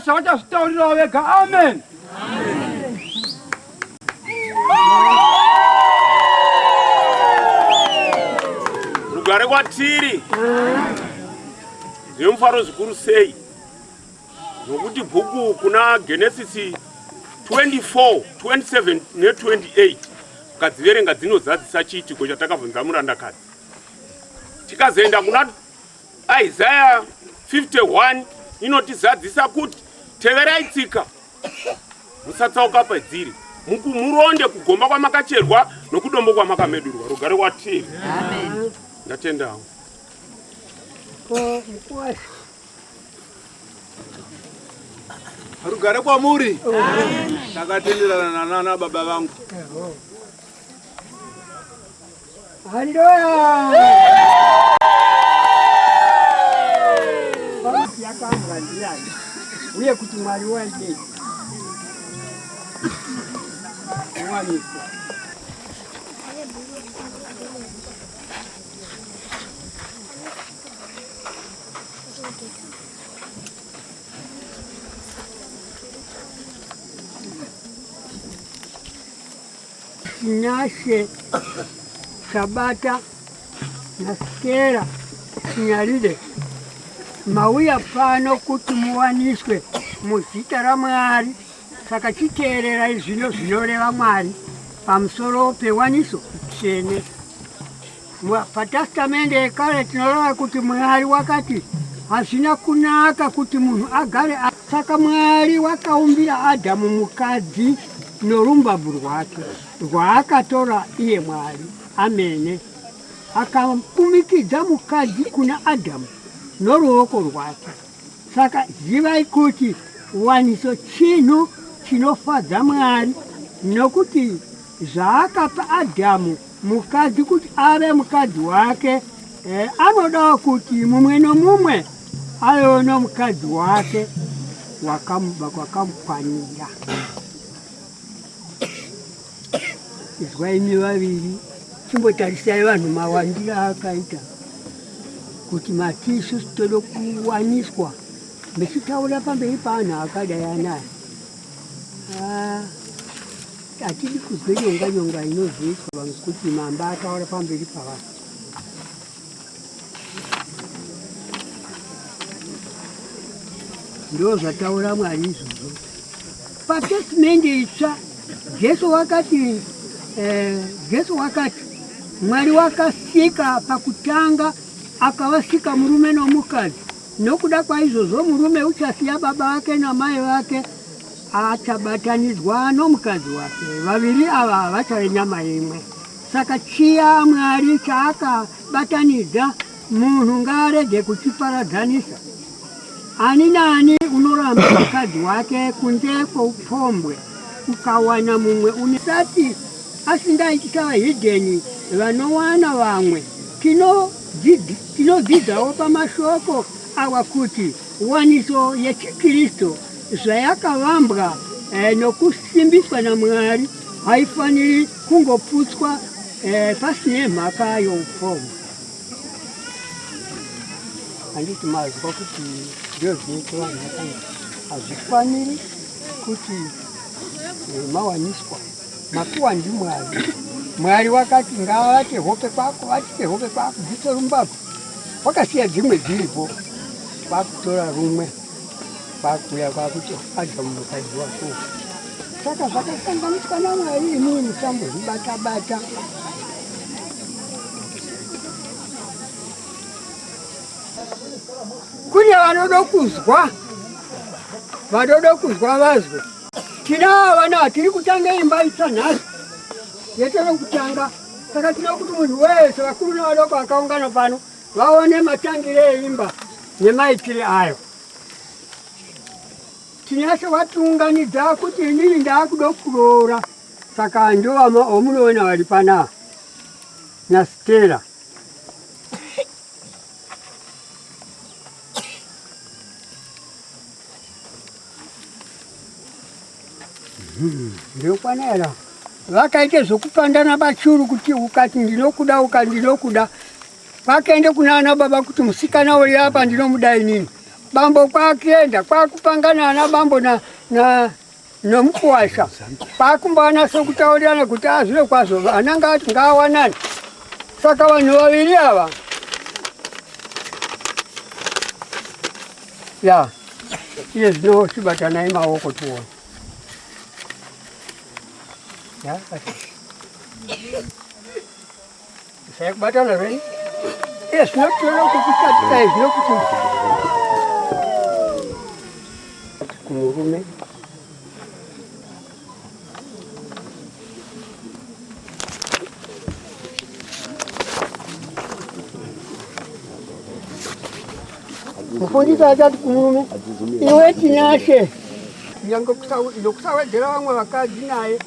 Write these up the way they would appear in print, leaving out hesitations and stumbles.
Sacha story raweka. Amen. Rugare kwatiri. Zvemufaro zvikuru sei. Nokuti bhuku kuna Genesis 24, 27 ne28 ukadziverenga dzinozadzisa chiitiko chatakabvunza murandakadzi. Tikazoenda kuna Isaiah 51 inotizadzisa kuti teverai tsika musatsauka padziri muronde kugomba kwamakacherwa nokudombo kwamakamedurwa. Rugare kwatiri. Amen. Ndatendawo. Rugare kwamuri. Takatenderana nana baba vangu. Haleluya. Baba yakamwandia. Uye kuti Mwari wanje. Waniso. Nashe Sabata nasikera sinyalile mauya pano kuti muwaniswe muzita ra Mwari. Saka chiteerera izvino zvinoreva Mwari pamusoro pewaniso tsvene. Patastamende yekare tinoreva kuti Mwari wakati hazvina kunaka kuti munhu agare. Saka Mwari wakaumbira Adhamu mukadzi norumbabvu rwake rwaakatora iye Mwari. Amene. Akakumikidza mukadzi kuna Adhamu noruoko rwake. Saka zivai kuti waniso chinhu chinofadza Mwari, nokuti zvaakapa Adhamu mukadzi kuti ave mukadzi wake, anodawo kuti mumwe nomumwe ave nomukadzi wake wakamukwanira. Izwai imi vaviri, chimbotarisai vanhu mawandira akaita kuti matisu toda kuwaniswa mechitaura pamberi pavanhu akadai anaya. Hatidi kuzwe nyonga inozoitwa vanhu kuti mamba ataura pamberi pavanhu. Ndo zvataura Mwari izvozvo. Patestimende itsva Jesu wakati Mwari wakasika pakutanga akavasika murume nomukadzi. Nokuda kwaizvozvo murume uchasiya baba vake namai vake achabatanidzwa nomukadzi wake. Vaviri ava vachave nyama imwe. Saka chiya Mwari chaakabatanidza munhu ngaarege kuchiparadzanisa. Ani nani unoramba mukadzi wake kunze kwoupfombwe ukawana mumwe unisati asingaitisa vahidheni vanowana vamwe. Tinodzidzawo pamashoko awa kuti waniso yechikristu zvayakavambwa nokusimbiswa naMwari haifaniri kungoputswa pasine mhaka youpfumi. Handiti mazwa kuti ndozvinoita vanhu vakanga hazvifaniri kuti mawaniswa mapiwa ndiMwari. Mwari wakati ngavate hope kwako, vatike hope kwako, dziso rumbabvu. Wakasiya dzimwe dziripo, kwakutora rumwe, kwakuya kwakuti Adhamu mukadzi wako. Saka zvakasanganiswa naMwari, imini musambozvibata-bata. Kune vanoda kuzwa vazwe. Tina vana tiri kutanga imba itsva nhasi. Yetero kutanga. Saka tino kuti munhu wese vakuru navadoko vakaungana pano vaone matangire eimba nemaitire ayo. Tinase vatiunganidza kuti inini ndaakuda kuroora. Saka ndo vamunoona vari pana naStella. Ndokwanera vakaite zvokupandana pachuru kuti ukati ndinokuda ukati ndinokuda. Vakaende kuna ana baba kuti musikana uri apa ndinomuda inini. bambo kwakienda kwakupangana na bambo na nomukwasha kwakumbana sokutaurirana kuti azviro kwazvo vana ngati ngawanani. Saka vanhu vaviri ava ya iye zvino chibatanai maoko tuona ya saya kubatana zveni iye zvinotora kukutatika zvinokuti kumurume mufundisi achati kumurume iwe tinashe nyange nokusawedzera vamwe vakadzi naye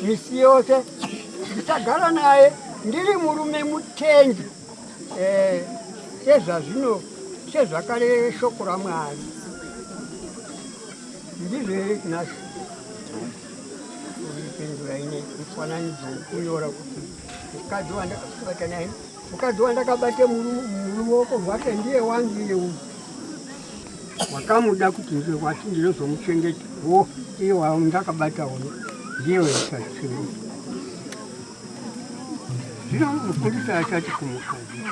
misi yose ndisagara naye ndiri murume mutengi sezvazvino sezvakare shoko raMwari ndizvo here tinashe uripindura ine mufananidzo kunyora kuti mukadzi wandakabata naye mukadzi wandakabate muruoko rwake ndiye wangu iye uyu wakamuda kuti ndewati ndinozomuchengeta wo iye wandakabata uno ndiye waichachengeta. Zvino mufundisi achati kumukadzi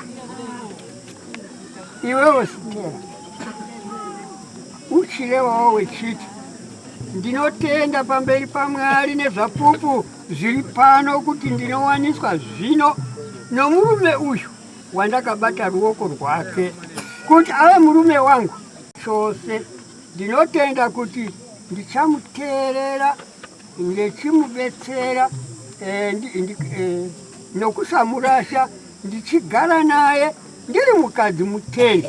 iwewe Sitera uchirewawo wechiti ndinotenda pamberi paMwari nezvapupu zviri pano kuti ndinowaniswa zvino nomurume uyu wandakabata ruoko rwake kuti ave murume wangu chose. Ndinotenda kuti ndichamuteerera ndichimubetsera nokusamurasha ndichigara naye ndiri mukadzi mutengi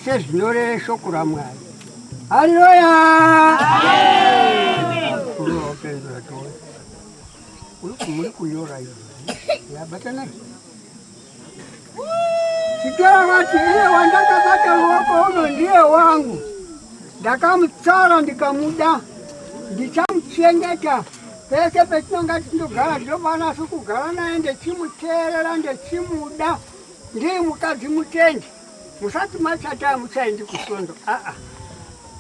sezvinoreva shoko raMwari. Haleluya! Muri kunyora izvi yabatana Sitera vati iye wandakabata ruoko uno ndiye wangu, ndakamutsara ndikamuda, ndichamuchengeta pese petinonga tindogara ndinofana kugara naye ndechimuteerera ndechimuda ndiri mukadzi mutengi. Musati machata amuchaendi kusondo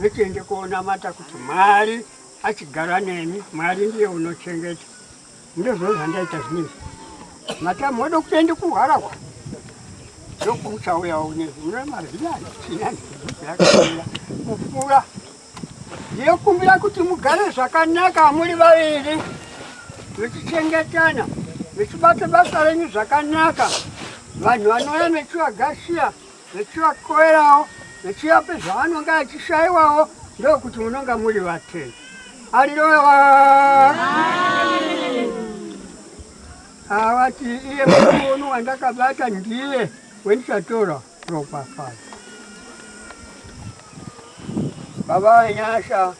vetiende koonamata kuti Mwari achigara nemi, Mwari ndiye unochengeta. Ndizvo zvandaita zvinezvi. Mata moda kuende kuhwarahwa ndokuchauya unezvi una mazvinani chinani zvakaira kufura ndinokumbira kuti mugare zvakanaka muri vaviri vechichengetana vechibata basa renyu zvakanaka. Vanhu vanouya vechivagashira vechivakoerawo vechivape zvavanonga vachishayiwawo ndokuti munonga muri vatengi. Haleluya! Avati iye murume wandakabata ndiye wendichatora ropa pasi. Baba wenyasha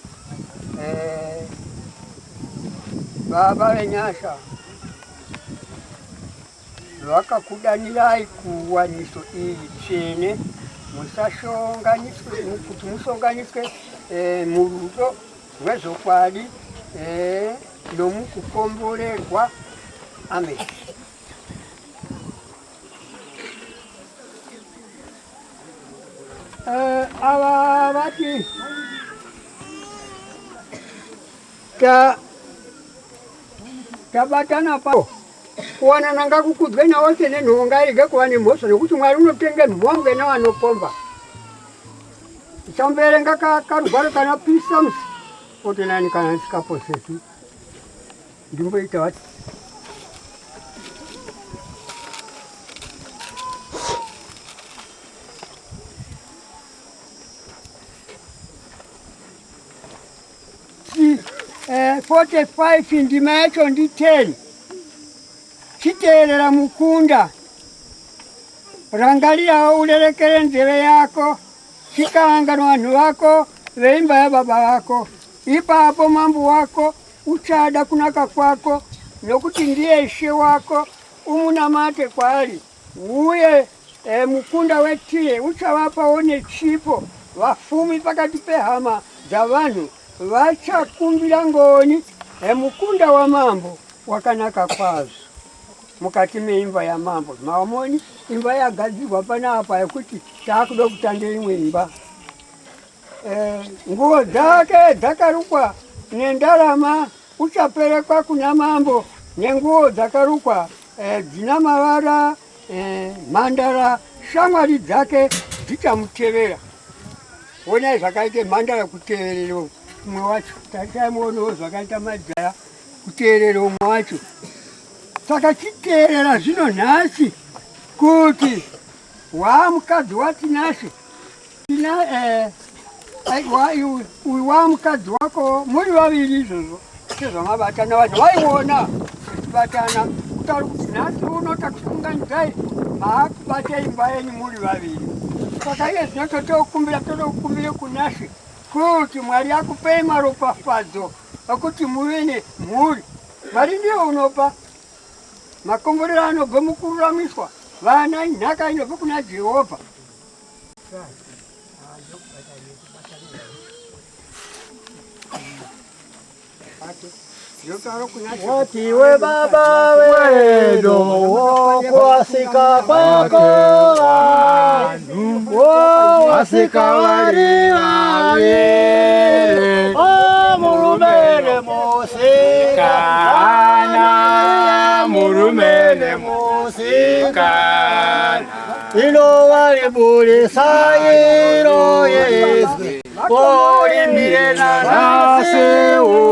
vakakudanirai kuwaniso iyi tsvene kuti musonganiswe murudo rwezvokwadi nomukukomborerwa. Amen. Ava vati tabatana pao kuwanana ngakukudzwe nawo sene nhonga irege kuva nemhosva nekuti Mwari unotenge mhombe nevanopomba. Ichamberenga karugwaro kana Psalms 49 kana ndisikaposesi ndimboita vati eh 45 ndima yacho ndi 10 chiteerera mukunda rangarirawo urerekere nzeve yako chikanga vanhu vako veimba yababa vako ipapo mambo wako uchada kunaka kwako nokuti ndiye Ishe wako umunamate kwaari uye mukunda wetiye uchavapawo nechipo vafumi pakati pehama dzavanhu vachakumbira ngoni mukunda wamambo wakanaka kwazvo mukati meimba yamambo. Maomoni imba yagadzirwa panapa yekuti taakuda kutanga imwe imba nguo zake zakarukwa nendalama uchapelekwa kuna mambo nenguo zakarukwa dzina mavara mandara shamwari dzake dzichamutevera ona zvakaite mandara kuteverero umwe wacho tatamuonawo zvakaita majaya kuteverero umwe wacho saka chiteerera zvino nhasi kuti waamukadzi watinashe uyu waamukadzi wako muri vaviri izvozvo sezvamabatana vanhu vaiona vachibatana kutaura kuti nhasi uno takusunganidzai maakubata imba yenyu muri vaviri saka iye zvino totokumbire kunashe kuti Mwari akupei maropafadzo akuti muve nemhuri. Mwari ndiye unopa makomborero anobve mukururamiswa vana inhaka inobve kuna Jehovha. Watiwe baba wedo kwasika kwako wasika wari wavire murumene musikana murumene musikana ino wari buri sayiro Yesu ori mirena nasiu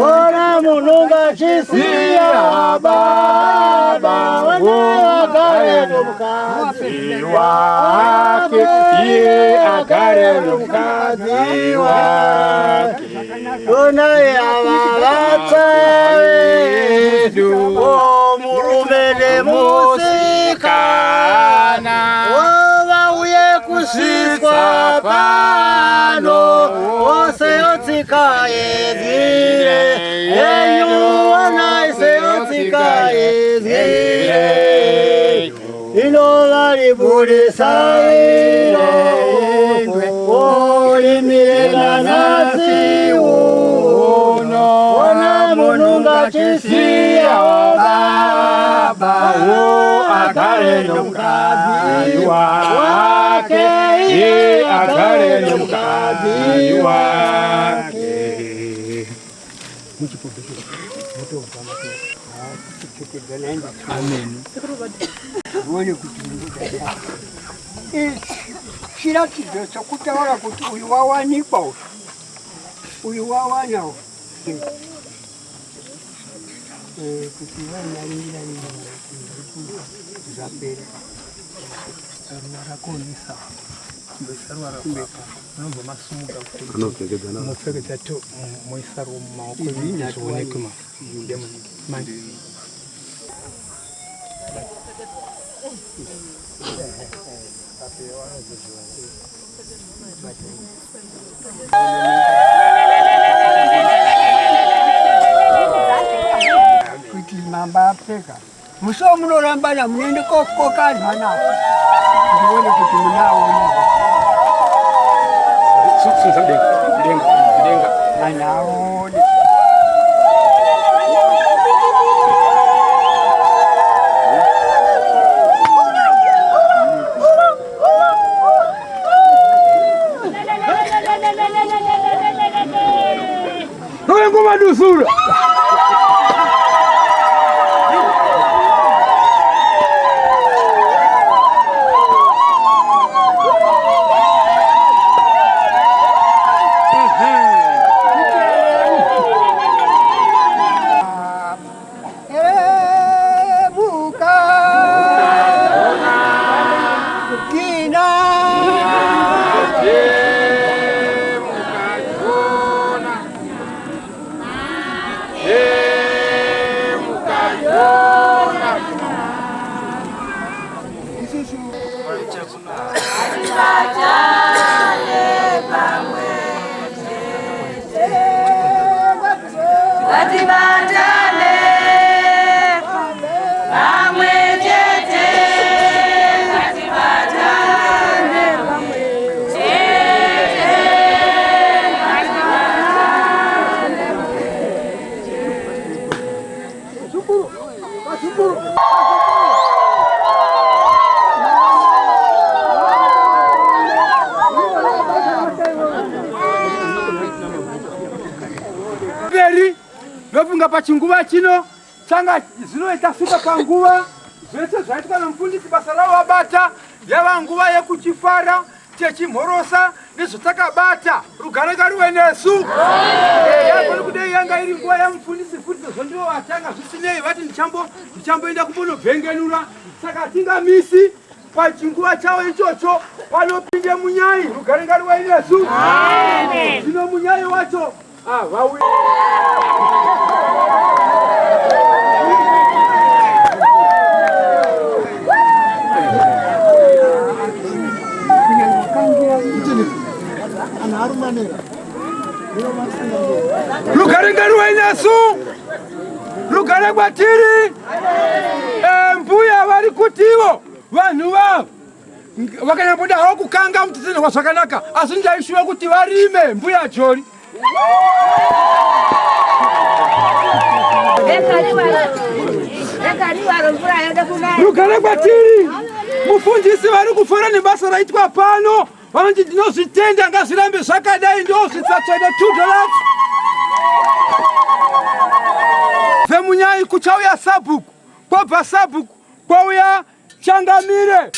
ora mununga chisiya baba wana agare mukazi wake ye agare mukazi wake dona yavatsa edu o murumene musikana wauye kusiswa pano ose otsika yezire eyu wanaise otsika yezire ino vari budisaire olimirena nasi uno wana mununga chisiya baba wo agare nomukazi wake ye agare nomukazi wake. Amen. Chiratidzo chokutaura kuti uyu wawanikwa uyu wawanawo kuti vanaringira zvapera rakonisa unobva masumuka mupfekedza to moisaro mumaoko zvionekwe manje kuti mamba apfeka muso munorambana munoende kokokanhana ndione kuti munaona anaone ngoma dusura Vefunga pachinguva chino changa zvinoita sika panguva zvese zvaitika nomufundisi basa ravo vabata yava nguva yekuchifara techimhorosa nezvatakabata. Rugare ngaruve nesu. Yagoni kudai yanga iri nguva yamufundisi futi zvondivo vatanga zvisinei vati ndichamboenda kumbonobhengenura. Saka tingamisi pachinguva chavo ichocho vanopinde munyai. Rugare ngaruve nesu. Zvino munyai wacho vauya. Rugare ngaruve nesu. Rugare kwatiri. Mbuya vari kutivo vanhu vavo vakanyamboda havo kukanga mutitsinirwa zvakanaka, asi ndaishuva kuti varime mbuya Jori. Rugare kwatiri. Mufundisi vari kufara nebasa raitwa pano. Vanoti ndinozvitenda ngazvirambe zvakadai, ndozvitsatsvaida $2. Vemunyai kuchauya sabhuku, kwabva sabhuku kwauya changamire,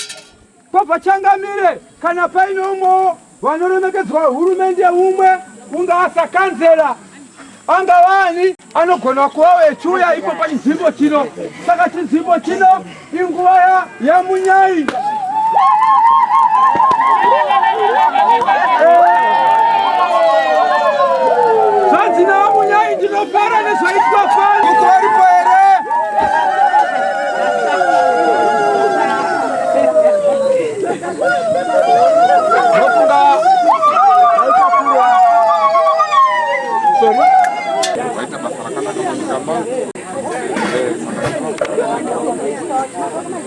kwabva changamire kana paine umwewo vanoremekedzwa hurumende umwe, unga sakanzera anga vani anogona kuva vechiuya ipo pachinzvimbo chino. Saka chinzvimbo chino inguva yamunyai. Zvanzi navamunyai ndinofara nezvaitwa pano. Uko varipo here?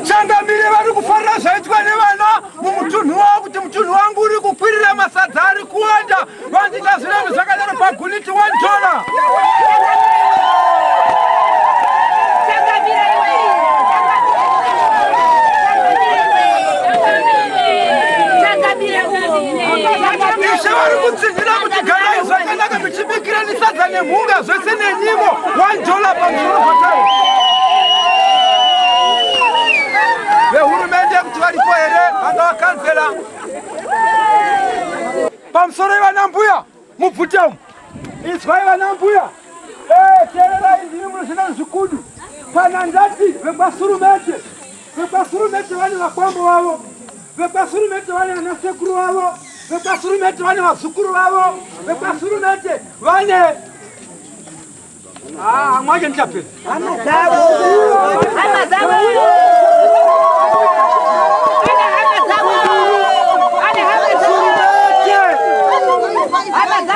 Changamire vari kufarira zvaitwa nevana mumutunhu wavo, kuti mutunhu wangu uri kukwirira, masadza ari kuwanda. Vanti ngazvirambe zvakadaro paguniti $1. Ishe vari kutsinhira kuti garai zvakanaka muchibikira nesadza nemhunga zvese nenyimo $1 pamusoro patari. Vehurumende kuti varipo here vanga vakanzera pamusoro ivana mbuya mubvutemu. Izwai vana mbuya, teererai ndiri munozvina zvikudu. Kana ndati vekwasurumete vane vakwambo vavo, vekwasurumete vane vanasekuru vavo, vekwasurumete vane vazukuru vavo, vekwasurumete vane mwaje ndichapera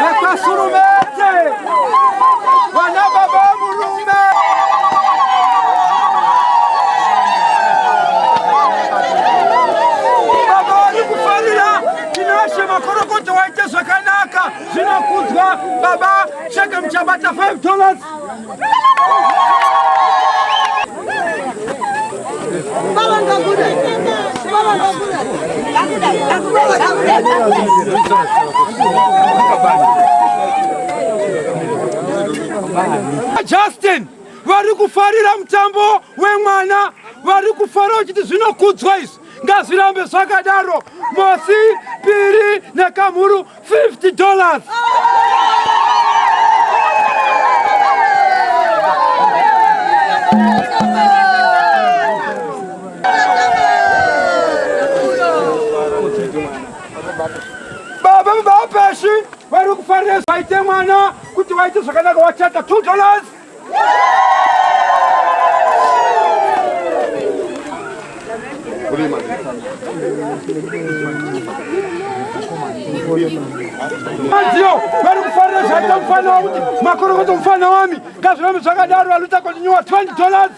vekwasurumete vana baba murume. Baba vari kufarira tinashe makorokoto waite zvakanaka zvinokudzwa. Baba cheke muchabata $5. Justin vari kufarira mutambo wemwana, vari kufarira kuti zvinokudzwa izvi ngazvirambe zvakadaro. Mosi, Piri nekamhuru $50. Baba vapeshi vari kufarira zvaite mwana kuti waite zvakanaka wachata $2. Madziyo vari kufarira zvaite mufana wakuti makorokoto mufana wami ngazvirambe zvakadaro. Valuta kontinua $20.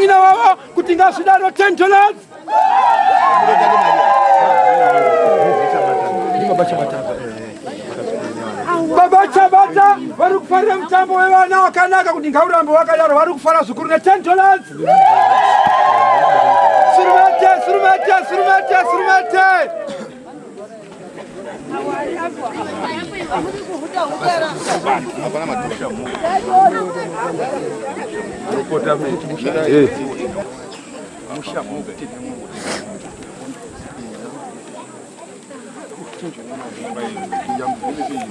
Ina wavo kuti ngazvidaro $10. Baba Chabata vari kufarira mutambo wevana wakanaka kuti ngaurambe wakadaro. Vari kufara zvikuru $10. Surumete.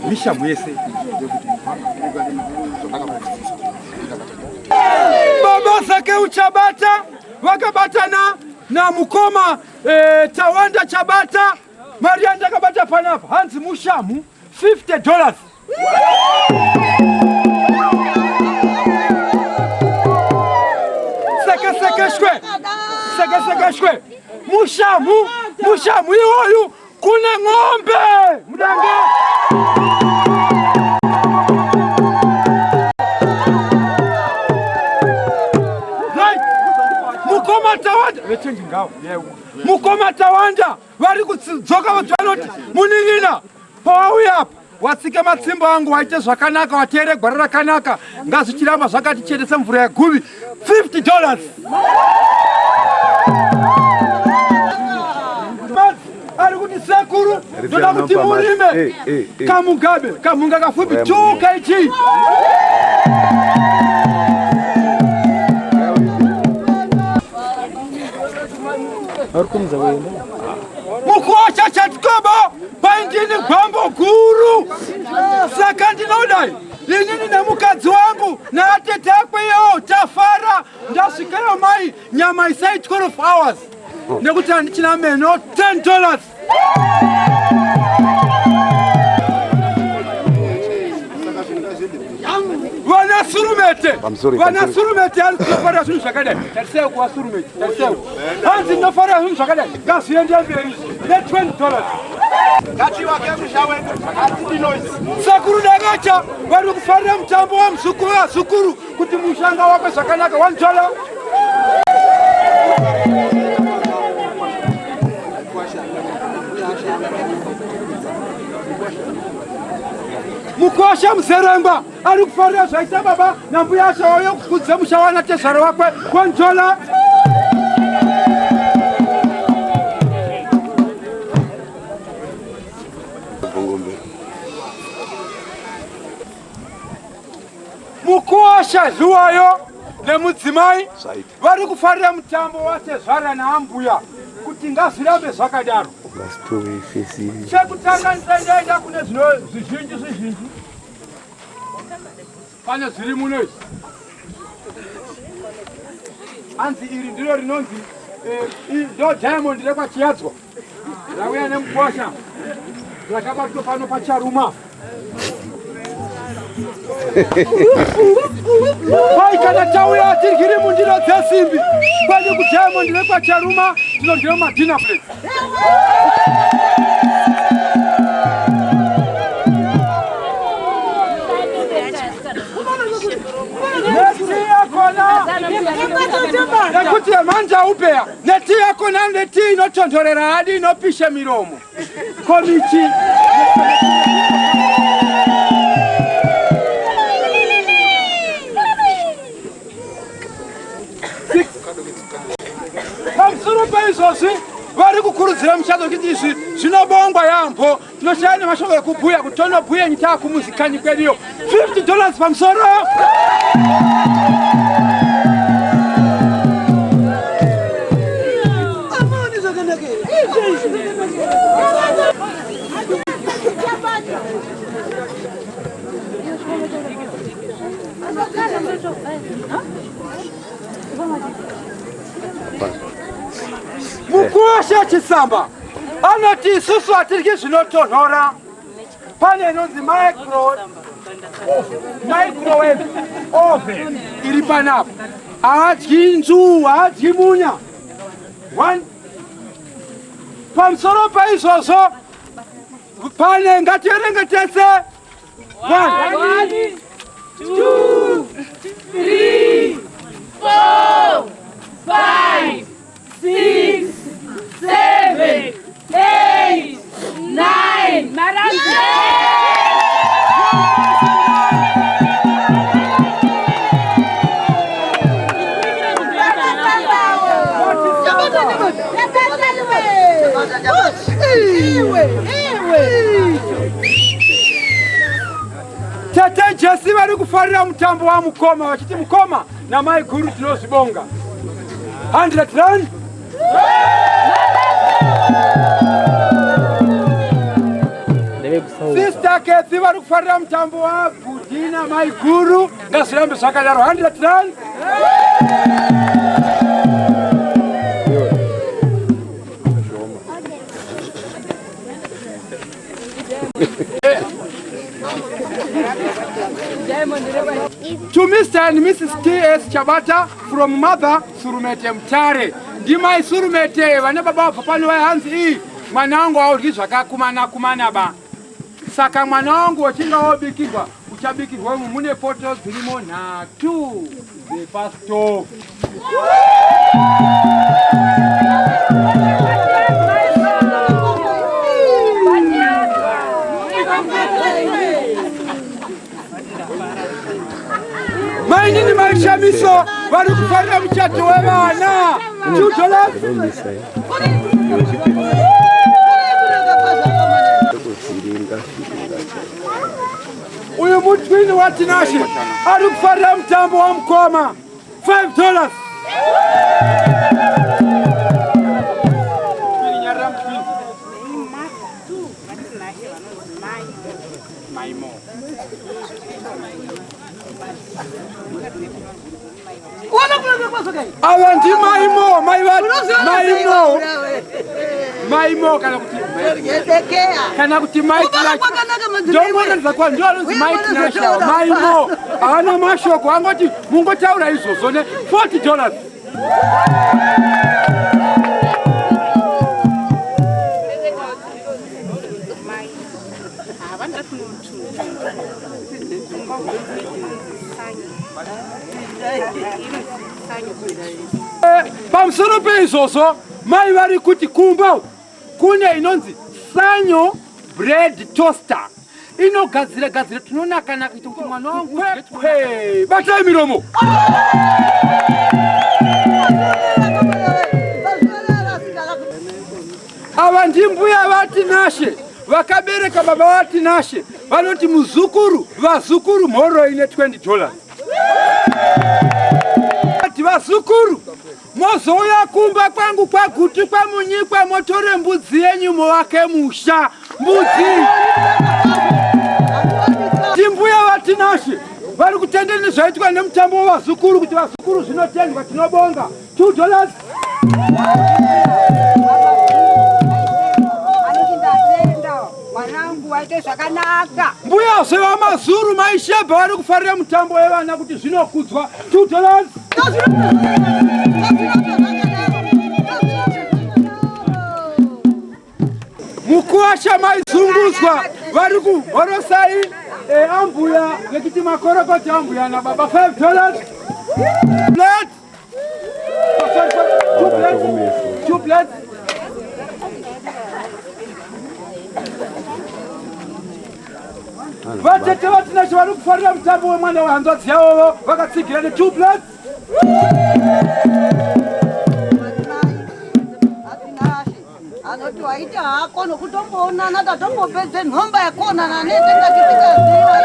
Misha mwese baba zake uchabata wakabatana na mukoma Tawanda Chabata Marianda kabata panapa Hansi Mushamu $50. Seka shwe Mushamu yoyu kuna ng'ombe mdange Mukoma Tawanda wechengi ngao Mukoma Tawanda vari kudzoka vanoti muningina pauya apa watsike matsimbo angu waite zvakanaka wateere gwara rakanaka ngazvichiramba zvakati chetesa mvura yeguvi $50. Ari kuti sekuru ndoda kuti murime kamugabe kamunga kafupi 2 kg. Mukuosha chatikobo paindini gwambo guru saka ndinodai inini nemukadzi wangu naatete akweyo tafara ndasvikeyo mai nyama isai 12 hours nekuti handichina meno $10. Vana surumete ari kunofarira zvinhu zvakadai tarisei kuva surumete tarisei hanzi ndinofarira zvinhu zvakadai ngazviende mberi $20. Sakuru dagacha vari kufarira mutambo wamuzukuru wazukuru kuti mushanga wake zvakanaka $1. Mukosha mzeremba ari kufarira zvaita baba nambuya ashawayo kudze mushawana tezvaro wakwe $1. Mukosha zuwayo nemudzimai vari kufarira mutambo watezvara naambuya kuti ngazvirambe zvakadaro. Chekutanga ndaenda kune zvizhinji pane zviri muno izvi hanzi iri ndiro rinonzi ndo diamond rekwachiyadzwa rauya nemukosha rakabatwa pano pacharuma pai kana tauya tirikiri mundiro dzesimbi kwani kudiamond rekwacharuma tinodyiwa madina plate. Nekuti manja upea neti yakona neti inotontorera hadi inopisha miromo komichi pamusoro paizvozvi vari kukurudzira muchazo kuti izvi zvinobongwa yaambo tinoshaya nemashoko ekubhuya kuti tonobhuya nyika yakumuzikanyi kwediyo $50 pamusoro. Mukosha chisamba anoti isusu hatiryi zvinotonhora pane inonzi microwave oven iri panapa haadyi nzuu haadyi munya. Pamusoro paizvozvo pane ngatierenge tese 1 2 3 4 5 6 7 8 9 Madam kufarira mutambo wa mukoma wachiti mukoma na mai guru tinozibonga 100 rand. Sister Kethi vari kufarira mutambo wa Budina mai guru ngazvirambe zvakadaro 100 rand. To Mr. and Mrs. T.S. Chabata from Mother Surumete Mtare. Ndimai Surumete vane baba papani wa hanzi hii mwanangu auriki zvakakumana ba. Saka mwanangu wachinga wabikirwa uchabikirwa mune photos zilimo na 2 the pastor. Maini ni maisha miso vari kufarira muchato wevana $2. Uyu mutwini wa Tinashe ari kufarira mutambo wa mukoma $5. Avanti maimo kana kuti maimo ana mashoko angoti mungotaura izvozvo ne $40. Pamusoro peizvozvo mai vari kuti kumba kune inonzi Sanyo bread toaster inogadzira tinonaka kuti mwana wangu batai miromo. Ava ndimbuya vaTinashe vakabereka baba vaTinashe vanoti vazukuru mhoro ine $20. Vazukuru mozouya kumba kwangu kwaguti kwamunyikwa motore mbudzi yenyu movake musha mbudzi. Timbuya vaTinashe vari kutendera nezvaitwa nemutambo wevazukuru kuti vazukuru zvinotendwa tinobonga $2. Mbuya zvevamazuru maishebha vari kufarira mutambo wevana kuti zvinokudzwa $2. Mukuwasha maizungudzwa vari kuhorosai ambuya nekuti makorokoti ambuya nababa $5. Two plates. Vatete vaTinashe vari kufarira mutambo wemwana wehanzvadzi yavo vakatsigira ne2 plates. Anoti waita hako nokutomboonana tatombopedze nhomba yakonana netengatitikaziva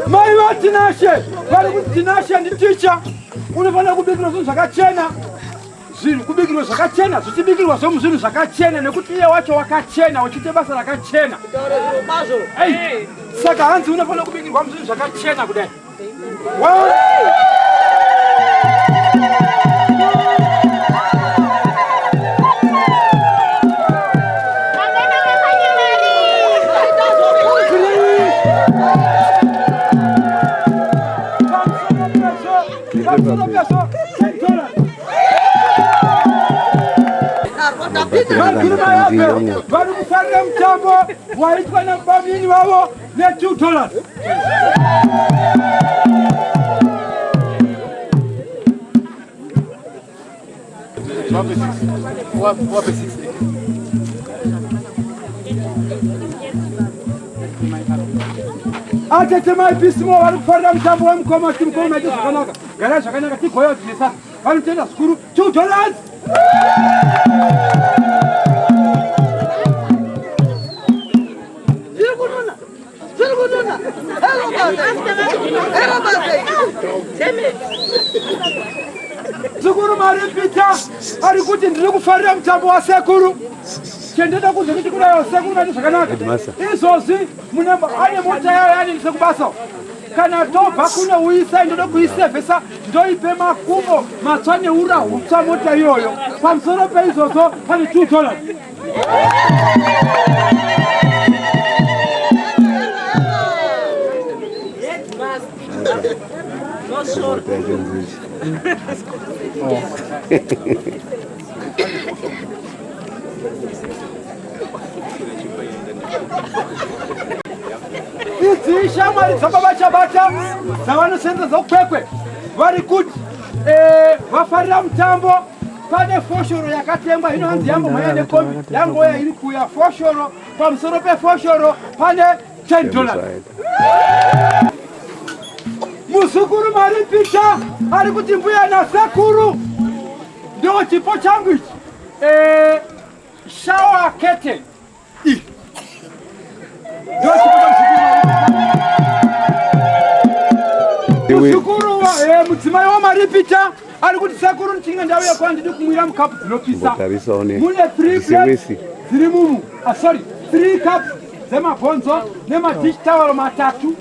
Mai vaTinashe vari kuti Tinashe ndi teacher unofanira kubikirwa zvinhu zvakachena. Zvinhu kubikirwa zvakachena zvichibikirwa zvinhu zvakachena nekuti iye wacho wakachena uchiite basa rakachena. Saka hanzi unofanira kubikirwa zvinhu zvakachena kudai. Vari kufarira mutambo waitwa nababini vavo ne$2. wape 6. Atete maipisimo vari kufarira mutambo wemukoma kuti mukoma maite zvakanaka. Gara zvakanaka tigoya kuti nesasa. Vanotenda zvikuru. Children! Zukuru maripita ari kuti ndiri kufarira mutambo wasekuru. Chendeda kunze kuti kudayo sekuru nati zvakanaka. Izvozvi ane mota yayo yaanendese kubasa. Kana tobva kunouyisa ndoda kuisevhesa ndoipe makumbo matsva neura hutsva mota iyoyo. Pamusoro peizvozvo pane $2. Idzi shamwari dzababa chabata dzavanosenza dzokwekwe vari kuti vafarira mutambo pane foshoro yakatengwa inonzi yambomhanya nekombi yangoya iri kuya foshoro pamusoro pefoshoro pane $10. Muzukuru maripita ari kuti mbuya nasekuru ndio chipo changu ichi shower curtain ndio chipo cha muzukuru mudzimai wamaripita ari kuti sekuru nchinga ndauya kwandidi kumwira mukapu dzinopisa mune 3 plates dziri mumu 3 cups dzemabhonzo nemadish towel matatu.